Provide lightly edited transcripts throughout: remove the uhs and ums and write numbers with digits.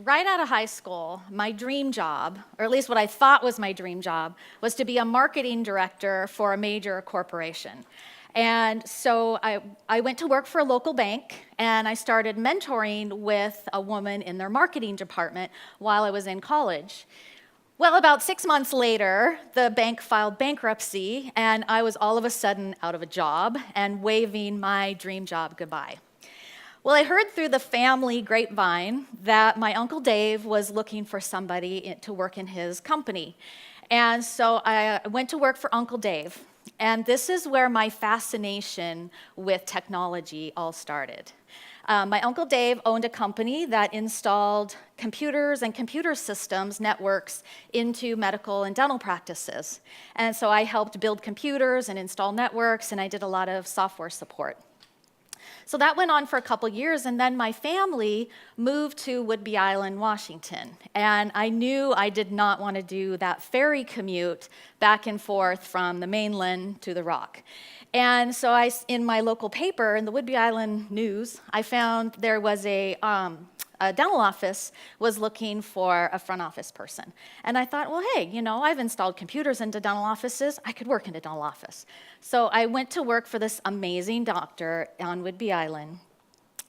right out of high school, my dream job, or at least what I thought was my dream job, was to be a marketing director for a major corporation. And so I went to work for a local bank, and I started mentoring with a woman in their marketing department while I was in college. Well, about 6 months later, the bank filed bankruptcy, and I was all of a sudden out of a job and waving my dream job goodbye. Well, I heard through the family grapevine that my Uncle Dave was looking for somebody to work in his company. And so I went to work for Uncle Dave. And this is where my fascination with technology all started. My Uncle Dave owned a company that installed computers and computer systems networks into medical and dental practices. And so I helped build computers and install networks, and I did a lot of software support. So that went on for a couple years, and then my family moved to Whidbey Island, Washington. And I knew I did not want to do that ferry commute back and forth from the mainland to the Rock. And so in my local paper, in the Whidbey Island News, I found there was a dental office was looking for a front office person. And I thought, well, hey, I've installed computers into dental offices. I could work in a dental office. So I went to work for this amazing doctor on Whidbey Island.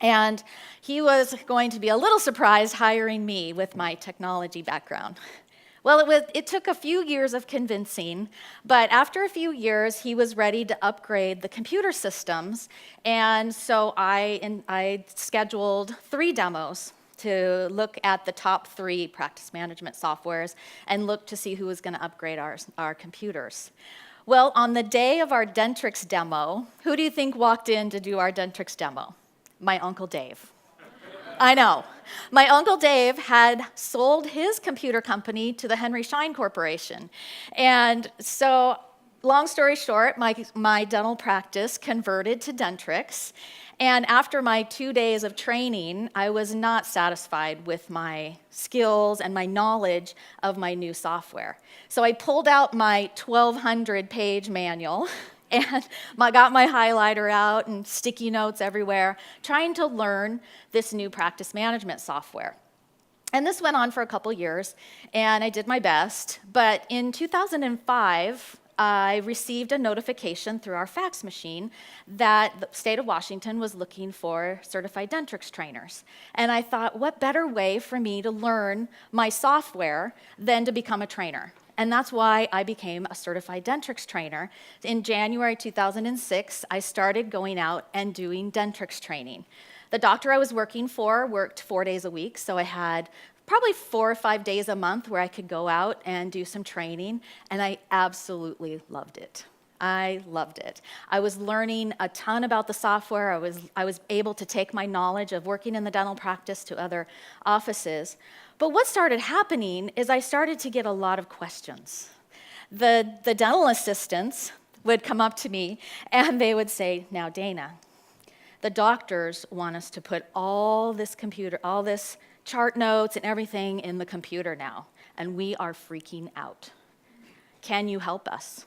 And he was going to be a little surprised hiring me with my technology background. Well, it took a few years of convincing, but after a few years, he was ready to upgrade the computer systems. And so I scheduled 3 demos to look at the top 3 practice management softwares and look to see who was going to upgrade our computers. Well, on the day of our Dentrix demo, who do you think walked in to do our Dentrix demo? My Uncle Dave. I know. My Uncle Dave had sold his computer company to the Henry Schein Corporation. And so, long story short, my dental practice converted to Dentrix. And after my 2 days of training, I was not satisfied with my skills and my knowledge of my new software. So I pulled out my 1,200-page manual and got my highlighter out and sticky notes everywhere, trying to learn this new practice management software. And this went on for a couple years, and I did my best. But in 2005, I received a notification through our fax machine that the state of Washington was looking for certified Dentrix trainers. And I thought, what better way for me to learn my software than to become a trainer? And that's why I became a certified Dentrix trainer. In January 2006, I started going out and doing Dentrix training. The doctor I was working for worked 4 days a week, so I had probably 4 or 5 days a month where I could go out and do some training, and I absolutely loved it. I loved it. I was learning a ton about the software. I was able to take my knowledge of working in the dental practice to other offices. But what started happening is I started to get a lot of questions. The dental assistants would come up to me and they would say, now Dayna, the doctors want us to put all this chart notes and everything in the computer now, and we are freaking out. Can you help us?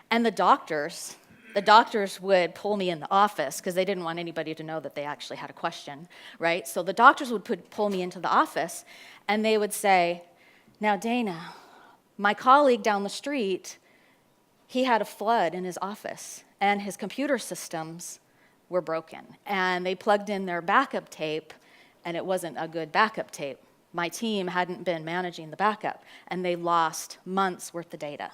And the doctors would pull me in the office because they didn't want anybody to know that they actually had a question, right? So the doctors would pull me into the office, and they would say, now, Dayna, my colleague down the street, he had a flood in his office, and his computer systems were broken. And they plugged in their backup tape, and it wasn't a good backup tape. My team hadn't been managing the backup, and they lost months' worth of data.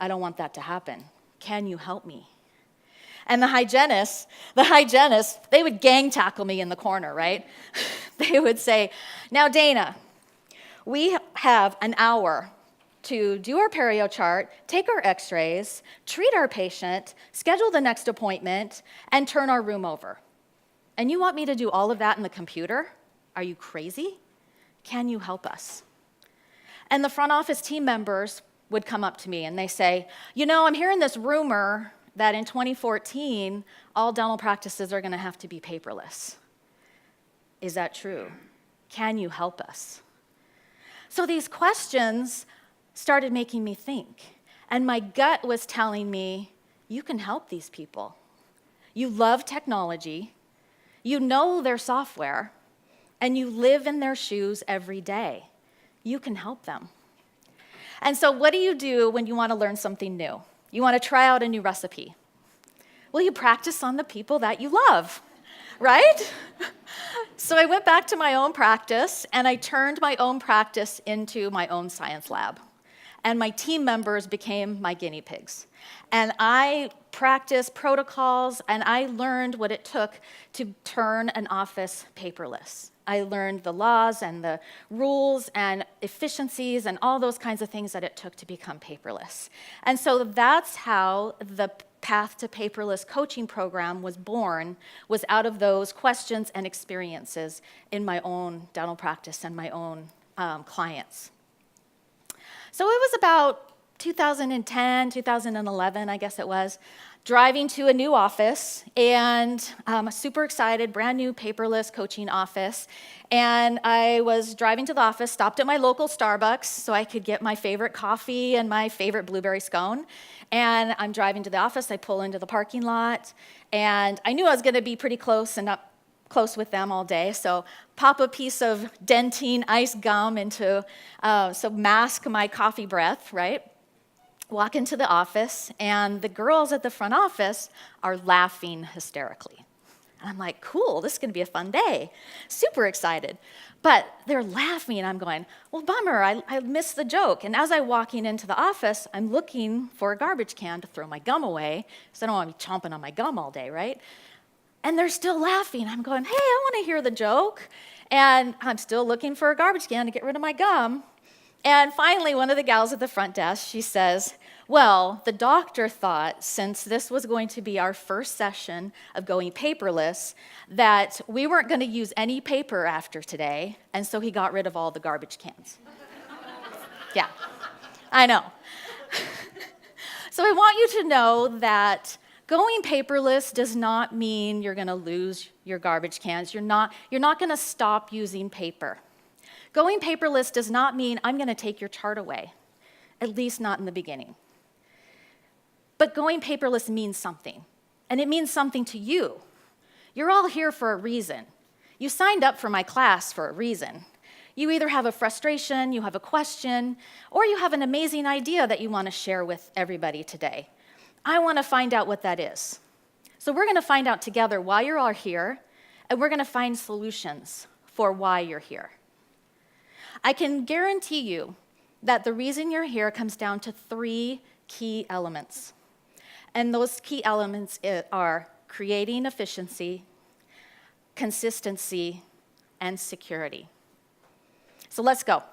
I don't want that to happen. Can you help me? And the hygienists, they would gang tackle me in the corner, right? They would say, now Dayna, we have an hour to do our perio chart, take our x-rays, treat our patient, schedule the next appointment, and turn our room over. And you want me to do all of that in the computer? Are you crazy? Can you help us? And the front office team members would come up to me and they say, I'm hearing this rumor that in 2014, all dental practices are going to have to be paperless. Is that true? Can you help us? So these questions started making me think. And my gut was telling me, you can help these people. You love technology. You know their software. and you live in their shoes every day. You can help them. And so what do you do when you want to learn something new? You want to try out a new recipe. Well, you practice on the people that you love, right? So I went back to my own practice, and I turned my own practice into my own science lab. And my team members became my guinea pigs. And I practiced protocols, and I learned what it took to turn an office paperless. I learned the laws and the rules and efficiencies and all those kinds of things that it took to become paperless. And so that's how the Path to Paperless coaching program was born, was out of those questions and experiences in my own dental practice and my own clients. So it was about 2010, 2011, I guess it was, driving to a new office, and super excited, brand new paperless coaching office. And I was driving to the office, stopped at my local Starbucks so I could get my favorite coffee and my favorite blueberry scone. And I'm driving to the office, I pull into the parking lot, and I knew I was gonna be pretty close and up close with them all day, so pop a piece of Dentine ice gum into, so mask my coffee breath, right? Walk into the office, and the girls at the front office are laughing hysterically. And I'm like, cool, this is gonna be a fun day. Super excited. But they're laughing, and I'm going, well, bummer, I missed the joke. And as I'm walking into the office, I'm looking for a garbage can to throw my gum away, because I don't wanna be chomping on my gum all day, right? And they're still laughing. I'm going, hey, I wanna hear the joke. And I'm still looking for a garbage can to get rid of my gum. And finally, one of the gals at the front desk, she says, well, the doctor thought, since this was going to be our first session of going paperless, that we weren't going to use any paper after today, and so he got rid of all the garbage cans. Yeah, I know. So I want you to know that going paperless does not mean you're going to lose your garbage cans. You're not going to stop using paper. Going paperless does not mean I'm going to take your chart away, at least not in the beginning. But going paperless means something, and it means something to you. You're all here for a reason. You signed up for my class for a reason. You either have a frustration, you have a question, or you have an amazing idea that you want to share with everybody today. I want to find out what that is. So we're going to find out together why you're all here, and we're going to find solutions for why you're here. I can guarantee you that the reason you're here comes down to 3 key elements. And those key elements are creating efficiency, consistency, and security. So let's go.